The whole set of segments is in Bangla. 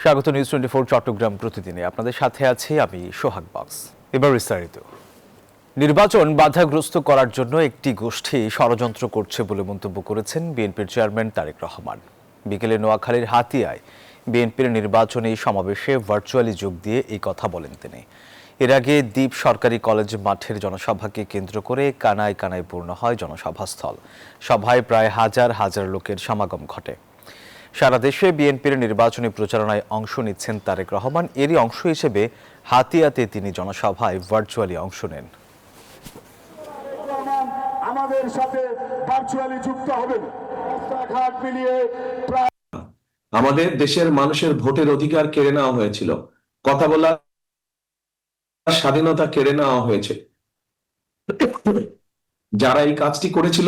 স্বাগত নিউজ 24 চট্টগ্রাম প্রতিদিনে আপনাদের সাথে আছি আমি সোহাগ বক্স। এবার বিস্তারিত। নির্বাচন বাধাগ্রস্ত করার জন্য একটি গোষ্ঠী ষড়যন্ত্র করছে বলে মন্তব্য করেছেন বিএনপির চেয়ারম্যান তারেক রহমান। বিকেলে নোয়াখালীর হাতিয়ায় বিএনপির নির্বাচনী সমাবেশে ভার্চুয়ালি যোগ দিয়ে এই কথা বলেন তিনি। এর আগে দ্বীপ সরকারি কলেজ মাঠের জনসভাকে কেন্দ্র করে কানায় কানায় পূর্ণ হয় জনসভাস্থল। সভায় প্রায় হাজার হাজার লোকের সমাগম ঘটে। সারা দেশে বিএনপির নির্বাচনী প্রচারণায় অংশ নিচ্ছেন তারেক রহমান। এরই অংশ হিসেবে হাতিয়াতে তিনি জনসভায় ভার্চুয়ালি অংশ নেন। আমাদের সাথে ভার্চুয়ালি যুক্ত হবেন। রাস্তাঘাট মিলিয়ে আমাদের দেশের মানুষের ভোটের অধিকার কেড়ে নেওয়া হয়েছিল, কথা বলার স্বাধীনতা কেড়ে নেওয়া হয়েছে। যারা এই কাজটি করেছিল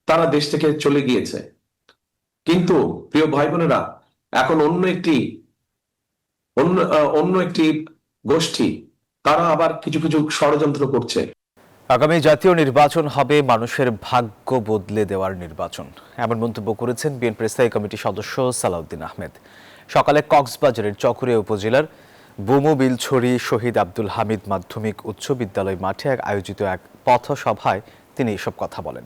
তারা দেশ থেকে চলে গিয়েছে, কিন্তু প্রিয় ভাই বোনেরা, এখন অন্য একটি গোষ্ঠী তারা আবার কিছু কিছু ষড়যন্ত্র করছে। আগামী জাতীয় নির্বাচন হবে মানুষের ভাগ্য বদলে দেওয়ার নির্বাচন, এমন মন্তব্য করেছেন বিএনপির স্থায়ী কমিটির সদস্য সালাউদ্দিন আহমেদ। সকালে কক্সবাজারের চকরিয়া উপজেলার বুমুবিলছড়ি শহীদ আব্দুল হামিদ মাধ্যমিক উচ্চ বিদ্যালয় মাঠে আয়োজিত এক পথসভায় তিনি এসব কথা বলেন।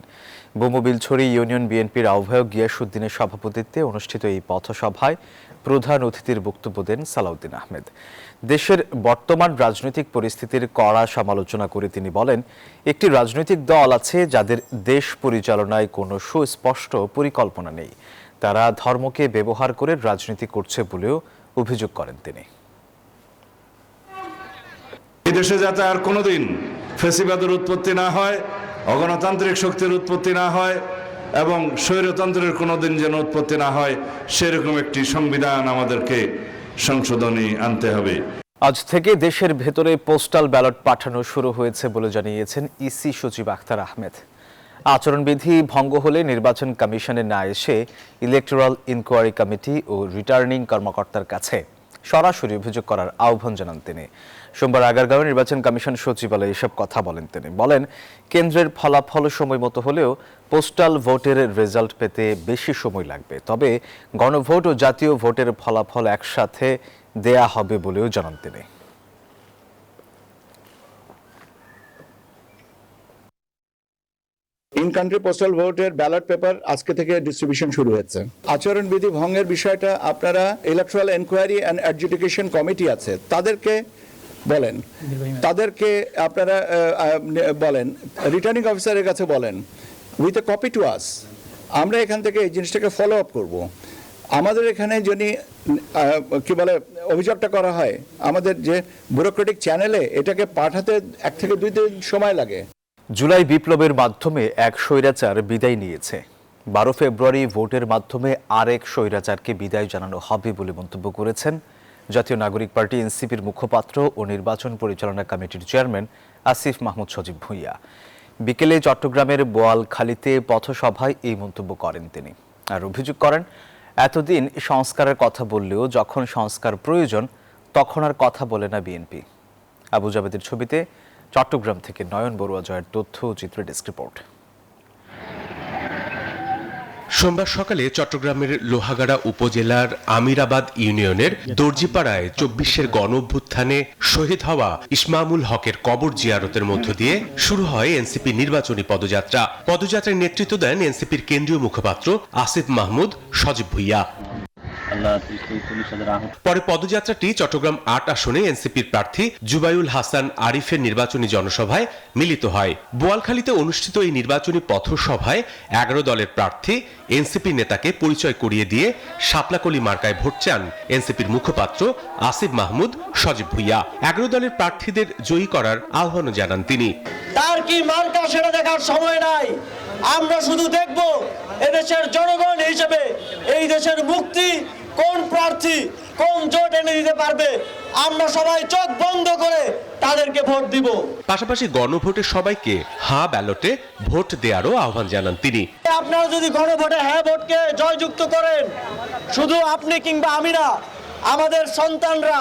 বুমুবিলছড়ি ইউনিয়ন বিএনপির আহ্বায়ক গিয়াসউদ্দিনের সভাপতিত্বে অনুষ্ঠিত এই পথসভায় প্রধান অতিথির বক্তব্য দেন সালাউদ্দিন আহমেদ। দেশের বর্তমান রাজনৈতিক পরিস্থিতির কড়া সমালোচনা করে তিনি বলেন, একটি রাজনৈতিক দল আছে যাদের দেশ পরিচালনায় কোনো সুস্পষ্ট পরিকল্পনা নেই। তারা ধর্মকে ব্যবহার করে রাজনীতি করছে বলেও অভিযোগ করেন তিনি। এই দেশে যাতে আর কোনোদিন ফ্যাসিবাদের উৎপত্তি না হয়, অগণতান্ত্রিক শক্তির উৎপত্তি না হয় এবং স্বৈরতন্ত্রের কোনোদিন যেন উৎপত্তি না হয়, সেরকম একটি সংবিধান আমাদেরকে সংশোধনী আনতে হবে। আজ থেকে দেশের ভেতরে পোস্টাল ব্যালট পাঠানো শুরু হয়েছে বলে জানিয়েছেন ইসি সচিব আখতার আহমেদ। আচরণবিধি ভঙ্গ হলে নির্বাচন কমিশনে না এসে ইলেকটোরাল ইনকোয়ারি কমিটি ও রিটার্নিং কর্মকর্তার কাছে সরাসরি অভিযোগ করার আহ্বান জানান তিনি। সোমবার আগারগাঁও নির্বাচন কমিশন সচিবালয়ে এসব কথা বলেন তিনি। বলেন, কেন্দ্রের ফলাফল সময় মতো হলেও পোস্টাল ভোটের রেজাল্ট পেতে বেশি সময় লাগবে, তবে গণভোট ও জাতীয় ভোটের ফলাফল একসাথে দেয়া হবে বলেও জানান তিনি। ইন কান্ট্রি পোস্টাল ভোটের ব্যালট পেপার আজকে থেকে ডিস্ট্রিবিউশন শুরু হয়েছে। আচরণবিধি ভঙ্গের বিষয়টা আপনারা electoral enquiry and adjudication committee আছে, তাদেরকে বলেন, তাদেরকে আপনারা বলেন, রিটার্নিং অফিসারের কাছে বলেন, with a copy to us. আমরা এখান থেকে এই জিনিসটাকে ফলো আপ করবো। আমাদের এখানে যদি কি বলে অভিযোগটা করা হয়, আমাদের যে ব্যুরোক্রেটিক চ্যানেলে এটাকে পাঠাতে 1 থেকে 2 দিন সময় লাগে। জুলাই বিপ্লবের মাধ্যমে এক স্বৈরাচার বিদায় নিয়েছে। 12 ফেব্রুয়ারি ভোটের মাধ্যমে আরেক স্বৈরাচারকে বিদায় জানানো হবে বলে মন্তব্য করেছেন জাতীয় নাগরিক পার্টি এনসিপির মুখপাত্র ও নির্বাচন পরিচালনা কমিটির চেয়ারম্যান আসিফ মাহমুদ সজীব ভুঁইয়া। বিকেলে চট্টগ্রামের বোয়ালখালীতে পথসভায় এই মন্তব্য করেন তিনি। আর অভিযোগ করেন, এতদিন সংস্কারের কথা বললেও যখন সংস্কার প্রয়োজন তখন আর কথা বলে না বিএনপি। আবু জাবেদের ছবিতে চট্টগ্রাম থেকে নয়ন বড়ুয়া জয়ের তথ্য ও চিত্র ডেস্ক রিপোর্ট। সোমবার সকালে চট্টগ্রামের লোহাগাড়া উপজেলার আমিরাবাদ ইউনিয়নের দর্জিপাড়ায় 24-এর গণঅভ্যুত্থানে শহীদ হওয়া ইসমামুল হকের কবর জিয়ারতের মধ্য দিয়ে শুরু হয় এনসিপি নির্বাচনী পদযাত্রা। পদযাত্রার নেতৃত্ব দেন এনসিপির কেন্দ্রীয় মুখপাত্র আসিফ মাহমুদ সজীব ভুঁইয়া। পরে পদযাত্রাটি চট্টগ্রাম 8 আসনে এনসিপির প্রার্থী জুবাইউল হাসান আরিফের নির্বাচনী জনসভায় মিলিত হয়। বোয়ালখালীতে অনুষ্ঠিত এই নির্বাচনী পথসভায় 11 দলের প্রার্থী এনসিপি নেতাকে পরিচয় করিয়ে দিয়ে শাপলাকলি মার্কায় ভোট চান এনসিপির মুখপাত্র আসিফ মাহমুদ সজীব ভুঁইয়া। 11 দলের প্রার্থীদের জয়ী করার আহ্বান জানান তিনি। তার কি মার্কা সেটা দেখার সময় নাই, আমরা শুধু দেখব এদেশের জনগণ হিসেবে এই দেশের মুক্তি কোন প্রার্থী কোন জোট এনে দিতে পারবে। আমরা সবাই চোখ বন্ধ করে তাদেরকে ভোট দিব। পাশাপাশি গণভোটে সবাইকে হ্যাঁ ব্যালটে ভোট দেওয়ারও আহ্বান জানান তিনি। আপনারা যদি গণভোটে হ্যাঁ ভোটকে জয়যুক্ত করেন, শুধু আপনি কিংবা আমি না, আমাদের সন্তানরা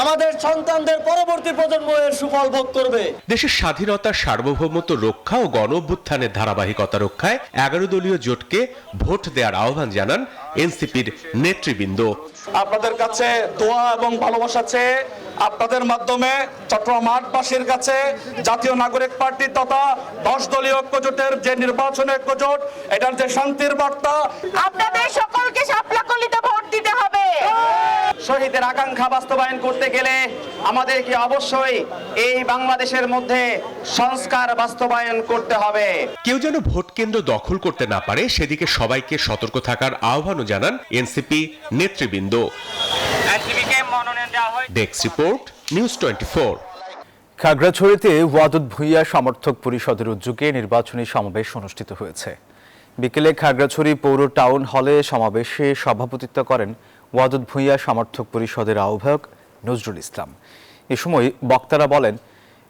আমাদের সন্তানদের পরবর্তী প্রজন্ম এর সুফল ভোগ করবে। দেশের স্বাধীনতার সার্বভৌমত্ব রক্ষা ও গণ অভ্যুত্থানের ধারাবাহিকতা রক্ষায় 11 দলীয় জোটকে ভোট দেওয়ার আহ্বান জানান এনসিপির নেতৃবৃন্দ। আপনাদের কাছে দোয়া এবং ভালোবাসা চেয়ে আপনাদের মাধ্যমে চট্টগ্রাম ৮বাসীর কাছে জাতীয় নাগরিক পার্টি তথা 10 দলীয় ঐক্যজোটের যে নির্বাচনী ঐক্যজোট, এটার যে শান্তির বার্তা, আপনাদের সকলকে শাপলাকলিতে ভোট দিতে হবে। শহীদের আকাঙ্ক্ষা বাস্তবায়ন করতে গেলে আমাদেরকে অবশ্যই এই বাংলাদেশের মধ্যে সংস্কার বাস্তবায়ন করতে হবে। কেউ যেন ভোট কেন্দ্র দখল করতে না পারে সেদিকে সবাইকে সতর্ক থাকার আহ্বানও জানান এনসিপি নেতৃবৃন্দ। Desk report, news 24। খাগড়াছড়িতে ওয়াদুদ ভূঁইয়া সমর্থক পরিষদের উদ্যোগে নির্বাচনী সমাবেশ অনুষ্ঠিত হয়েছে। বিকেলে খাগড়াছড়ি পৌর টাউন হলে সমাবেশে সভাপতিত্ব করেন ওয়াদুদ ভূঁইয়া সমর্থক পরিষদের আহ্বায়ক নজরুল ইসলাম। এ সময় বক্তারা বলেন,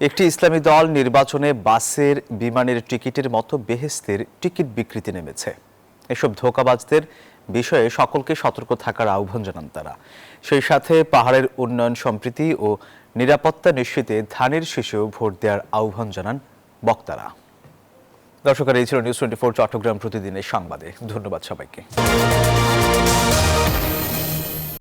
একটি ইসলামী দল নির্বাচনে বাসের, বিমানের টিকিটের মতো বেহেশতের টিকিট বিক্রিতে নেমেছে। এসব ধোঁকাবাজদের বিষয়ে সকলকে সতর্ক থাকার আহ্বান জানান তারা। সেই সাথে পাহাড়ের উন্নয়ন, সম্প্রীতি ও নিরাপত্তা নিশ্চিতে ধানের শীষেও ভোট দেওয়ার আহ্বান জানান বক্তারা। দর্শকেরা, এই ছিল নিউজ 24 চট্টগ্রাম প্রতিদিনের সংবাদে। ধন্যবাদ সবাইকে।